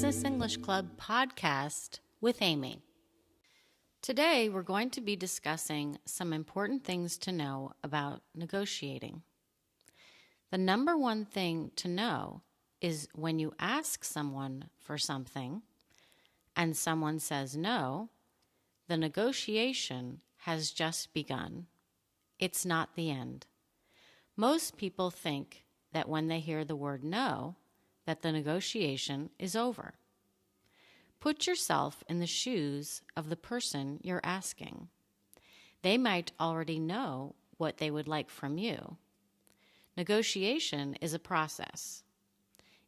Business English Club podcast with Amy. Today, we're going to be discussing some important things to know about negotiating. The number one thing to know is when you ask someone for something and someone says no, the negotiation has just begun. It's not the end. Most people think that when they hear the word no, that the negotiation is over. Put yourself in the shoes of the person you're asking. They might already know what they would like from you. Negotiation is a process.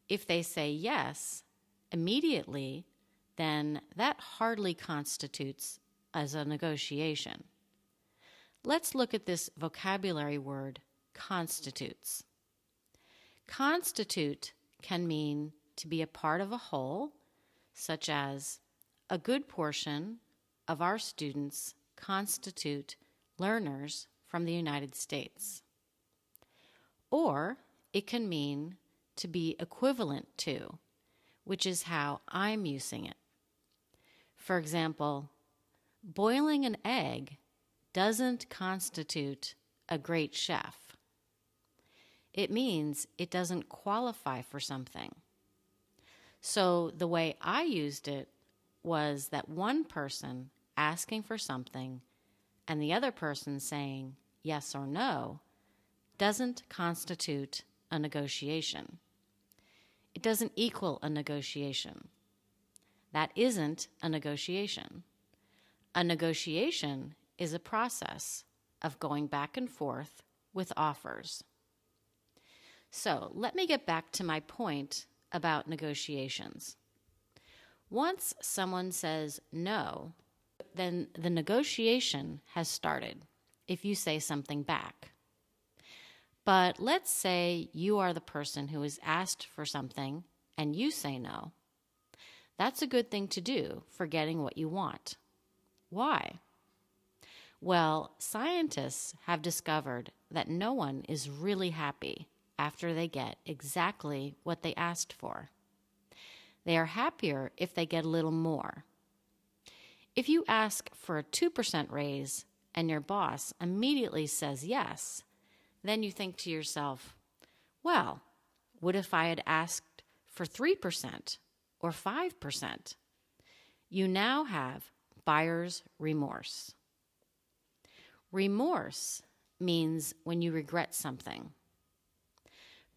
If they say yes immediately, then that hardly constitutes as a negotiation. Let's look at this vocabulary word, constitutes. Constitute can mean to be a part of a whole, such as a good portion of our students constitute learners from the United States. Or it can mean to be equivalent to, which is how I'm using it. For example, boiling an egg doesn't constitute a great chef. It means it doesn't qualify for something. So the way I used it was that one person asking for something and the other person saying yes or no doesn't constitute a negotiation. It doesn't equal a negotiation. That isn't a negotiation. A negotiation is a process of going back and forth with offers. So let me get back to my point about negotiations. Once someone says no, then the negotiation has started if you say something back. But let's say you are the person who is asked for something and you say no. That's a good thing to do for getting what you want. Why? Well, scientists have discovered that no one is really happy after they get exactly what they asked for. They are happier if they get a little more. If you ask for a 2% raise and your boss immediately says yes, then you think to yourself, well, what if I had asked for 3% or 5%? You now have buyer's remorse. Remorse means when you regret something.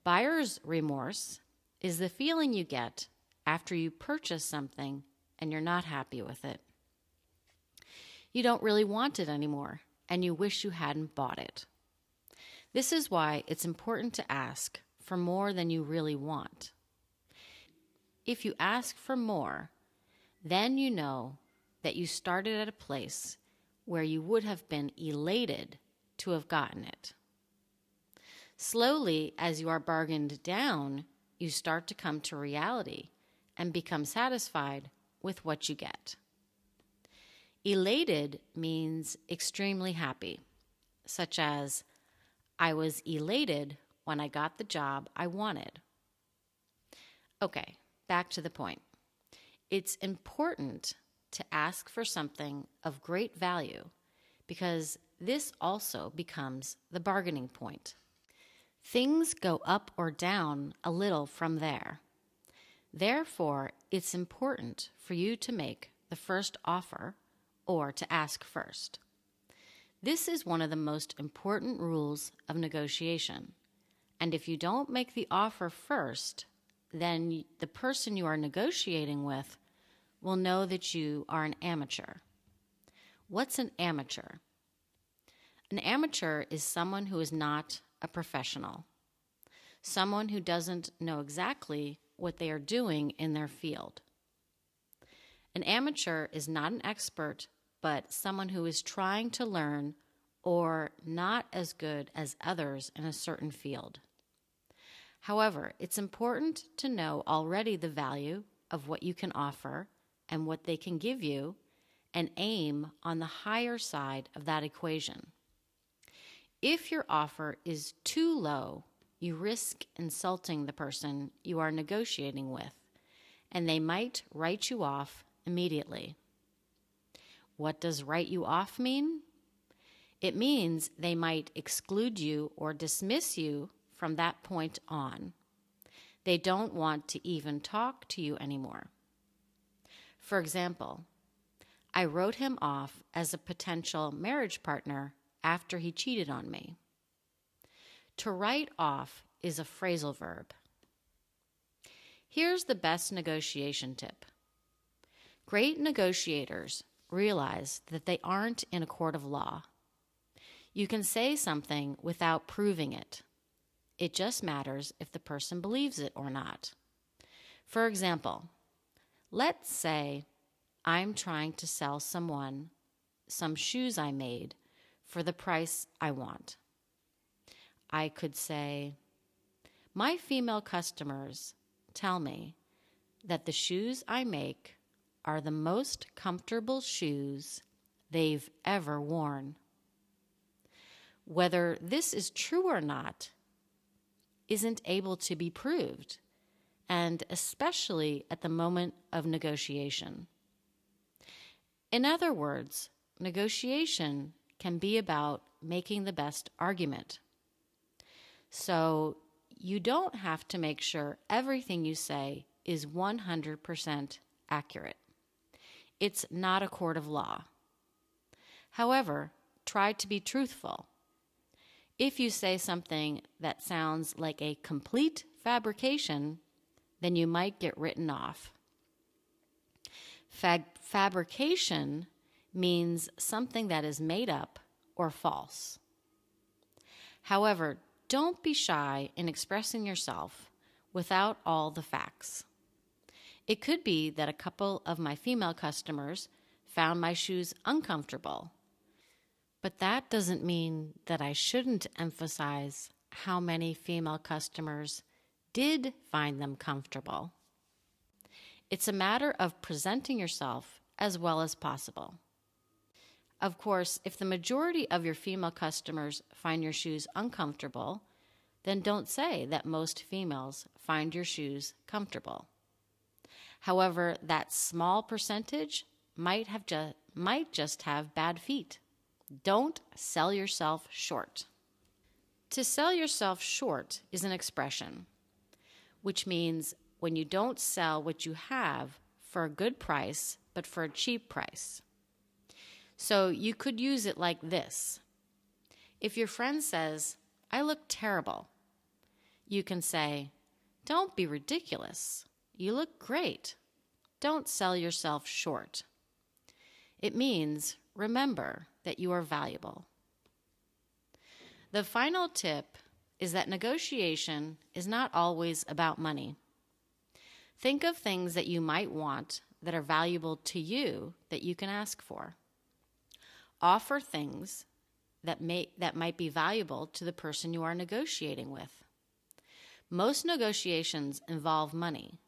Buyer's remorse is the feeling you get after you purchase something and you're not happy with it. You don't really want it anymore, and you wish you hadn't bought it. This is why it's important to ask for more than you really want. If you ask for more, then you know that you started at a place where you would have been elated to have gotten it. Slowly, as you are bargained down, you start to come to reality and become satisfied with what you get. Elated means extremely happy, such as, I was elated when I got the job I wanted. Okay, back to the point. It's important to ask for something of great value because this also becomes the bargaining point. Things go up or down a little from there. Therefore, it's important for you to make the first offer or to ask first. This is one of the most important rules of negotiation. And if you don't make the offer first, then the person you are negotiating with will know that you are an amateur. What's an amateur? An amateur is someone who is not a professional, someone who doesn't know exactly what they are doing in their field. An amateur is not an expert, but someone who is trying to learn or not as good as others in a certain field. However, it's important to know already the value of what you can offer and what they can give you and aim on the higher side of that equation. If your offer is too low, you risk insulting the person you are negotiating with, and they might write you off immediately. What does write you off mean? It means they might exclude you or dismiss you from that point on. They don't want to even talk to you anymore. For example, I wrote him off as a potential marriage partner after he cheated on me. To write off is a phrasal verb. Here's the best negotiation tip. Great negotiators realize that they aren't in a court of law. You can say something without proving it. It just matters if the person believes it or not. For example, let's say I'm trying to sell someone some shoes I made for the price I want. I could say, my female customers tell me that the shoes I make are the most comfortable shoes they've ever worn. Whether this is true or not isn't able to be proved, and especially at the moment of negotiation. In other words, negotiation can be about making the best argument. So you don't have to make sure everything you say is 100% accurate. It's not a court of law. However, try to be truthful. If you say something that sounds like a complete fabrication, then you might get written off. Fabrication means something that is made up or false. However, don't be shy in expressing yourself without all the facts. It could be that a couple of my female customers found my shoes uncomfortable. But that doesn't mean that I shouldn't emphasize how many female customers did find them comfortable. It's a matter of presenting yourself as well as possible. Of course, if the majority of your female customers find your shoes uncomfortable, then don't say that most females find your shoes comfortable. However, that small percentage might just have bad feet. Don't sell yourself short. To sell yourself short is an expression, which means when you don't sell what you have for a good price, but for a cheap price. So you could use it like this. If your friend says, I look terrible, you can say, don't be ridiculous. You look great. Don't sell yourself short. It means remember that you are valuable. The final tip is that negotiation is not always about money. Think of things that you might want that are valuable to you that you can ask for. Offer things that might be valuable to the person you are negotiating with. Most negotiations involve money,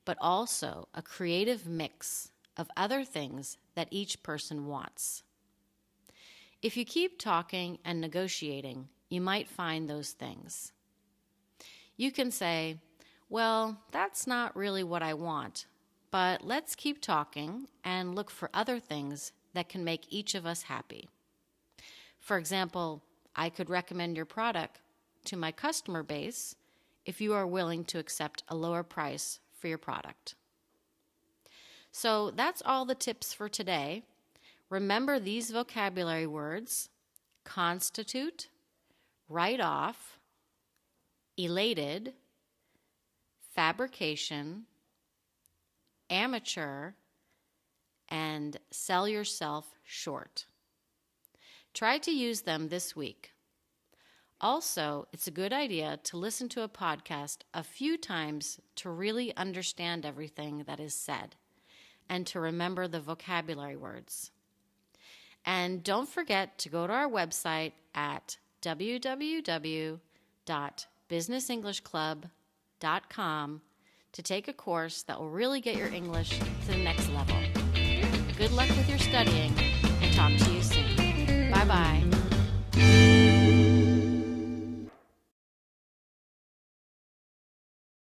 but also a creative mix of other things that each person wants. If you keep talking and negotiating, you might find those things. You can say, well, that's not really what I want, but let's keep talking and look for other things that can make each of us happy. For example, I could recommend your product to my customer base if you are willing to accept a lower price for your product. So that's all the tips for today. Remember these vocabulary words: constitute, write off, elated, fabrication, amateur, and sell yourself short. Try to use them this week. Also, it's a good idea to listen to a podcast a few times to really understand everything that is said and to remember the vocabulary words. And don't forget to go to our website at www.biznesenglishclub.com to take a course that will really get your English to the next level. Good luck with your studying, and talk to you soon. Bye-bye.